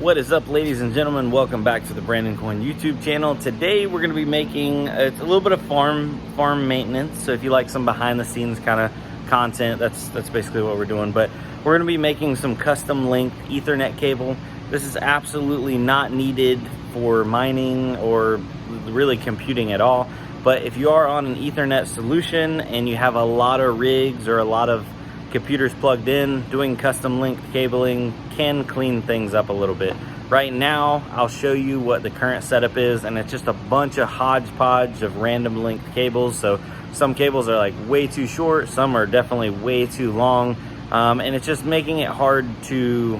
What is up, ladies and gentlemen? Welcome back to the Brandon Coin YouTube channel. Today we're going to be making it's a little bit of farm maintenance. So if you like some behind the scenes kind of content, that's basically what we're doing. But we're going to be making some custom length Ethernet cable. This is absolutely not needed for mining or really computing at all. But if you are on an Ethernet solution and you have a lot of rigs or a lot of computers plugged in, doing custom length cabling can clean things up a little bit. Right now, I'll show you what the current setup is, and it's just a bunch of hodgepodge of random length cables. So some cables are like way too short, some are definitely way too long, and it's just making it hard to,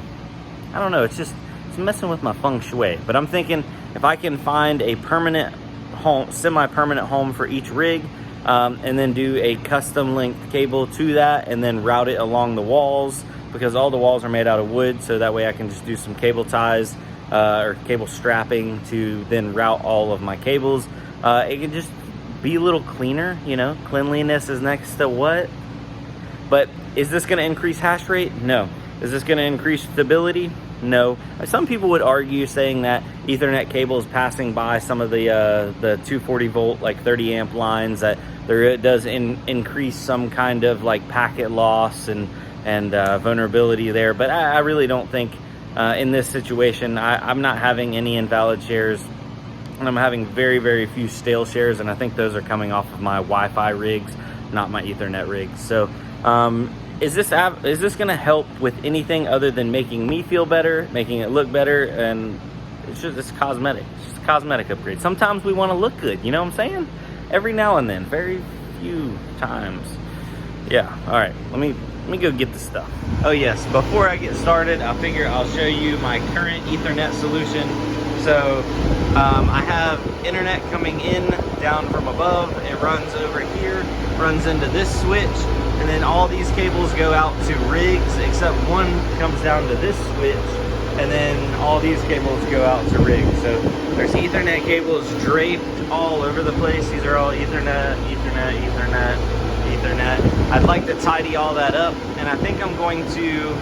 I don't know, it's messing with my feng shui. But I'm thinking if I can find a permanent home, semi-permanent home for each rig, and then do a custom length cable to that and then route it along the walls, because all the walls are made out of wood, so that way I can just do some cable ties or cable strapping to then route all of my cables. It can just be a little cleaner, you know. Cleanliness is next to what? But is this going to increase hash rate? No. Is this going to increase stability? No. Some people would argue saying that Ethernet cable is passing by some of the 240 volt, like 30 amp lines, that it does increase some kind of like packet loss and vulnerability there. But I really don't think in this situation, I'm not having any invalid shares, and I'm having very, very few stale shares, and I think those are coming off of my Wi-Fi rigs, not my Ethernet rigs. So is this going to help with anything other than making me feel better, making it look better? And it's cosmetic. It's just a cosmetic upgrade. Sometimes we want to look good, you know what I'm saying? Every now and then, very few times. Yeah, all right, let me go get the stuff. Oh yes, before I get started, I figure I'll show you my current Ethernet solution. So I have internet coming in down from above. It runs over here, runs into this switch, and then all these cables go out to rigs, except one comes down to this switch, and then all these cables go out to rigs. So there's Ethernet cables draped all over the place. These are all Ethernet, Ethernet, Ethernet, Ethernet. I'd like to tidy all that up, and I think I'm going to,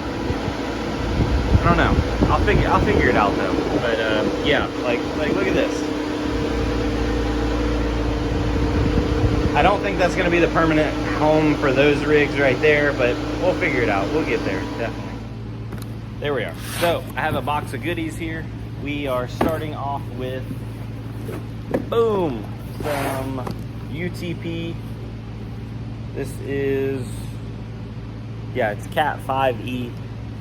I don't know. I'll figure it out though. But yeah, like look at this. I don't think that's going to be the permanent home for those rigs right there, but we'll figure it out. We'll get there, definitely. There we are. So I have a box of goodies here. We are starting off with, boom, some UTP. This is, yeah, it's Cat 5e.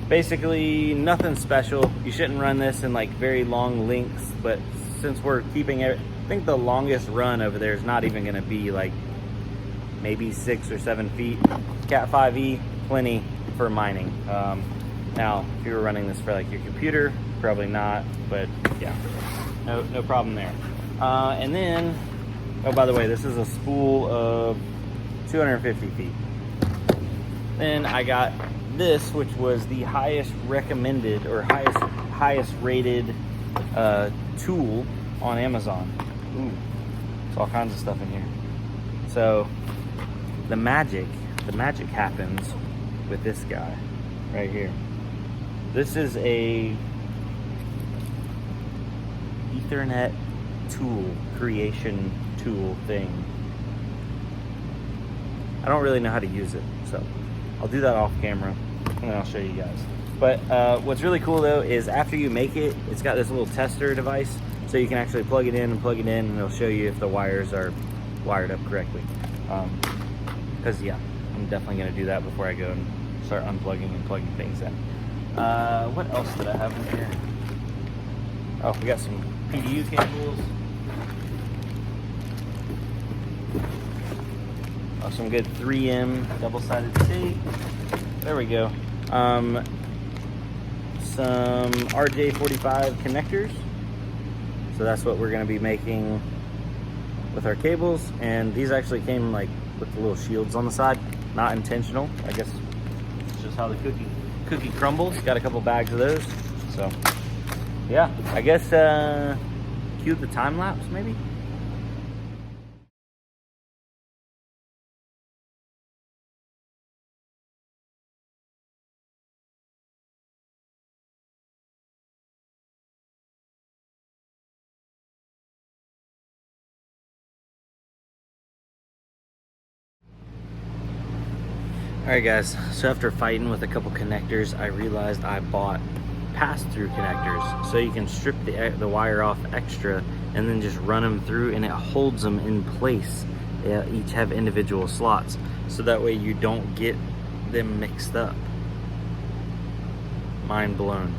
Basically nothing special. You shouldn't run this in like very long lengths, but since we're keeping it, I think the longest run over there is not even going to be like maybe 6 or 7 feet. Cat 5e, plenty for mining. Now, if you were running this for like your computer, probably not, but yeah, no problem there. And then, oh, by the way, this is a spool of 250 feet. Then I got this, which was the highest recommended or highest rated tool on Amazon. Ooh, there's all kinds of stuff in here. So the magic happens with this guy right here. This is a Ethernet tool, creation tool thing. I don't really know how to use it, so I'll do that off camera and then I'll show you guys. But what's really cool though is after you make it, it's got this little tester device, so you can actually plug it in, and it'll show you if the wires are wired up correctly. Because yeah, I'm definitely gonna do that before I go and start unplugging and plugging things in. What else did I have in here? Oh, we got some PDU cables. Oh, some good 3M double-sided tape. There we go. Some RJ45 connectors. So that's what we're going to be making with our cables. And these actually came like with the little shields on the side. Not intentional. I guess it's just how the cookie crumbles. Got a couple bags of those. So yeah, I guess cue the time lapse maybe. Alright guys, so after fighting with a couple connectors, I realized I bought pass-through connectors. So you can strip the wire off extra and then just run them through, and it holds them in place. They each have individual slots, so that way you don't get them mixed up. Mind blown.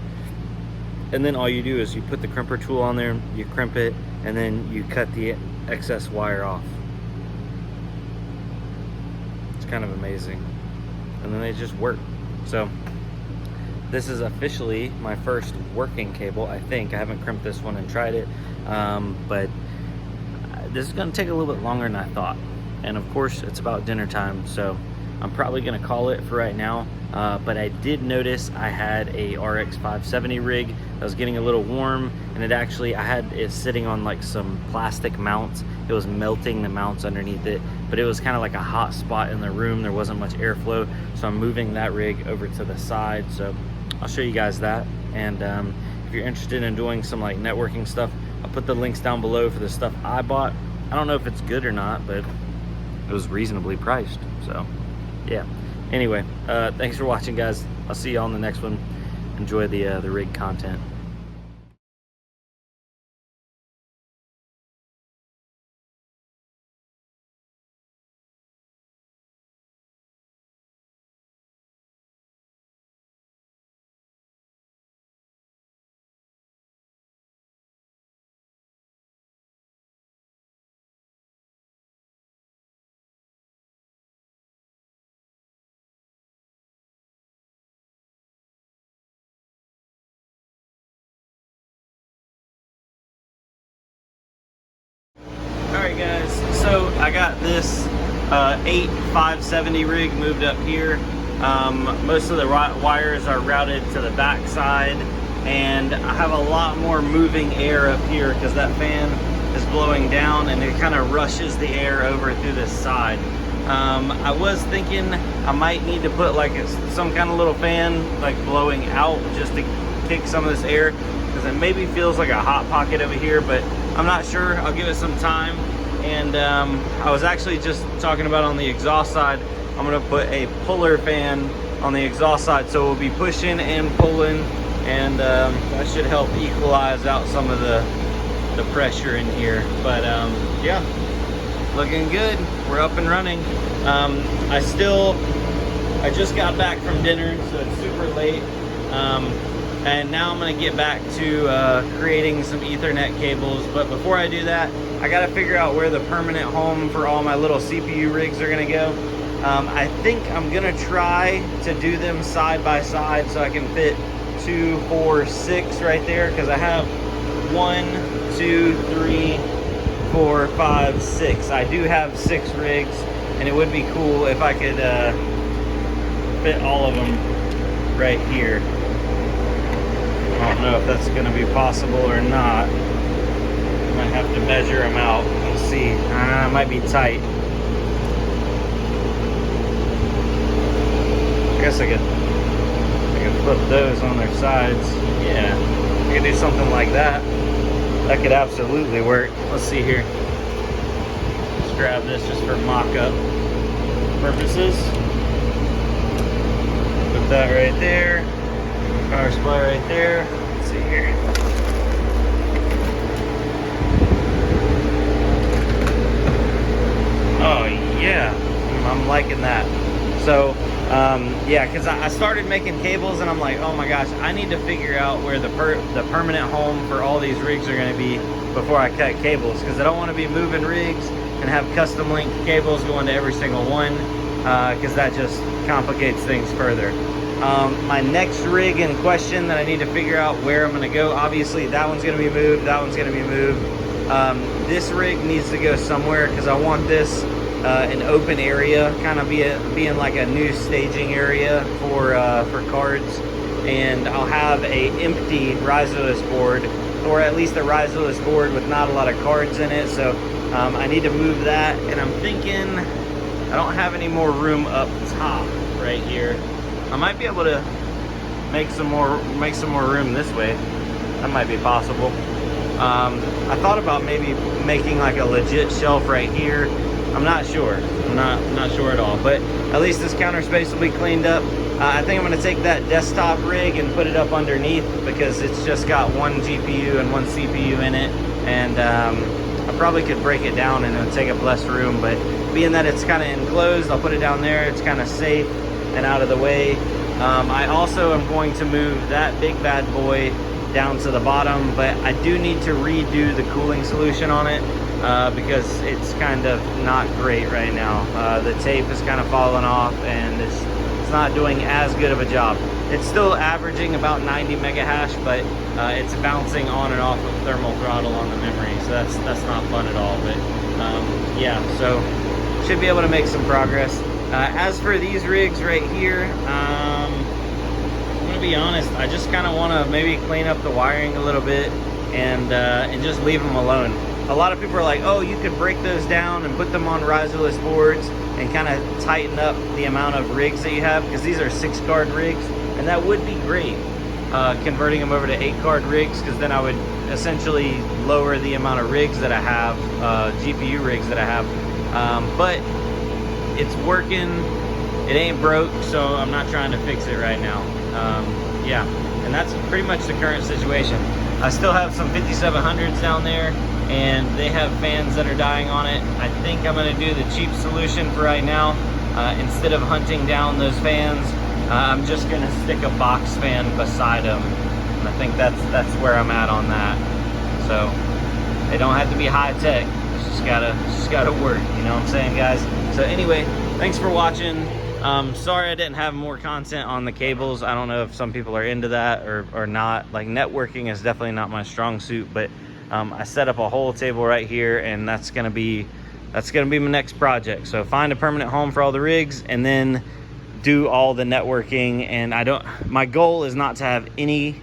And then all you do is you put the crimper tool on there, you crimp it, and then you cut the excess wire off. It's kind of amazing. And then they just work. So this is officially my first working cable, I think. I haven't crimped this one and tried it, but this is gonna take a little bit longer than I thought. And of course, it's about dinner time, so I'm probably gonna call it for right now. But I did notice I had a RX 570 rig that was getting a little warm, and it actually, I had it sitting on like some plastic mounts. It was melting the mounts underneath it, but it was kind of like a hot spot in the room. There wasn't much airflow, so I'm moving that rig over to the side. So I'll show you guys that. And if you're interested in doing some like networking stuff, I'll put the links down below for the stuff I bought. I don't know if it's good or not, but it was reasonably priced, so yeah. Anyway, thanks for watching, guys. I'll see you on the next one. Enjoy the rig content. Alright guys, so I got this 570 rig moved up here. Most of the wires are routed to the back side, and I have a lot more moving air up here because that fan is blowing down and it kind of rushes the air over through this side. I was thinking I might need to put like some kind of little fan like blowing out just to kick some of this air, because it maybe feels like a hot pocket over here, but I'm not sure. I'll give it some time. And I was actually just talking about on the exhaust side, I'm gonna put a puller fan on the exhaust side, so we'll be pushing and pulling, and that should help equalize out some of the pressure in here. But yeah, looking good. We're up and running. I just got back from dinner, so it's super late. And now I'm gonna get back to creating some Ethernet cables. But before I do that, I gotta figure out where the permanent home for all my little CPU rigs are gonna go. I think I'm gonna try to do them side by side so I can fit 2, 4, 6 right there, because I have 1, 2, 3, 4, 5, 6. I do have 6 rigs, and it would be cool if I could fit all of them right here. I don't know if that's going to be possible or not. I might have to measure them out and see. It might be tight. I guess I could flip those on their sides. Yeah, I could do something like that. That could absolutely work. Let's see here. Let's grab this just for mock-up purposes. Put that right there. Power supply right there. Let's see here. Oh yeah, I'm liking that. So yeah, because I started making cables and I'm like, oh my gosh, I need to figure out where the permanent home for all these rigs are going to be before I cut cables, because I don't want to be moving rigs and have custom link cables going to every single one, because that just complicates things further. My next rig in question that I need to figure out where I'm going to go, obviously that one's going to be moved, that one's going to be moved. This rig needs to go somewhere because I want this an open area, kind of being like a new staging area for cards, and I'll have a empty riserless board, or at least a riserless board with not a lot of cards in it. So I need to move that, and I'm thinking I don't have any more room up top right here. I might be able to make some more room this way. That might be possible. I thought about maybe making like a legit shelf right here. I'm not sure. I'm not sure at all. But at least this counter space will be cleaned up. I think I'm going to take that desktop rig and put it up underneath, because it's just got one GPU and one CPU in it, and I probably could break it down and it would take up less room. But being that it's kind of enclosed, I'll put it down there. It's kind of safe and out of the way. I also am going to move that big bad boy down to the bottom, but I do need to redo the cooling solution on it because it's kind of not great right now. The tape is kind of falling off, and it's not doing as good of a job. It's still averaging about 90 mega hash, but it's bouncing on and off of thermal throttle on the memory, so that's not fun at all. But yeah, so should be able to make some progress. As for these rigs right here, I'm gonna be honest, I just kind of want to maybe clean up the wiring a little bit and just leave them alone. A lot of people are like, oh, you could break those down and put them on riserless boards and kind of tighten up the amount of rigs that you have, because these are 6-card rigs, and that would be great, converting them over to 8-card rigs, because then I would essentially lower the amount of rigs that I have, GPU rigs that I have, but it's working. It ain't broke, so I'm not trying to fix it right now. Yeah, and that's pretty much the current situation. I still have some 5700s down there, and they have fans that are dying on it. I think I'm gonna do the cheap solution for right now. Instead of hunting down those fans, I'm just gonna stick a box fan beside them. And I think that's where I'm at on that. So they don't have to be high tech. It's just gotta work, you know what I'm saying, guys? So anyway, thanks for watching. Sorry I didn't have more content on the cables. I don't know if some people are into that or not. Like, networking is definitely not my strong suit, but I set up a whole table right here, and that's gonna be my next project. So find a permanent home for all the rigs, and then do all the networking. And my goal is not to have any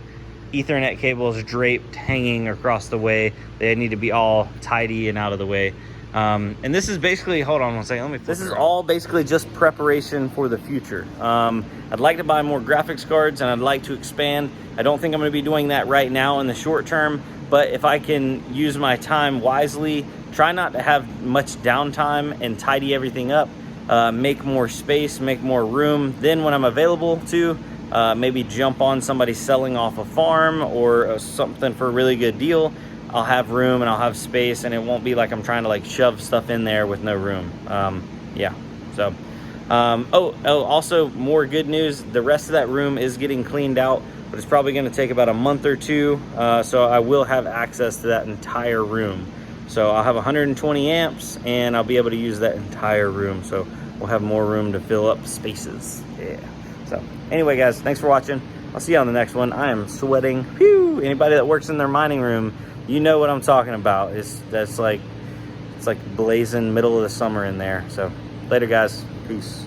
Ethernet cables draped hanging across the way. They need to be all tidy and out of the way. And this is basically, hold on one second, this is all basically just preparation for the future. I'd like to buy more graphics cards, and I'd like to expand. I don't think I'm going to be doing that right now in the short term, but if I can use my time wisely, try not to have much downtime, and tidy everything up, make more space, make more room, then when I'm available to, maybe jump on somebody selling off a farm or something for a really good deal, I'll have room and I'll have space, and it won't be like I'm trying to like shove stuff in there with no room. Yeah, so also more good news, the rest of that room is getting cleaned out, but it's probably going to take about a month or two, so I will have access to that entire room. So I'll have 120 amps, and I'll be able to use that entire room, so we'll have more room to fill up spaces. Yeah. So anyway, guys, thanks for watching. I'll see you on the next one. I am sweating. Whew. Anybody that works in their mining room, you know what I'm talking about. It's like blazing middle of the summer in there. So later, guys. Peace.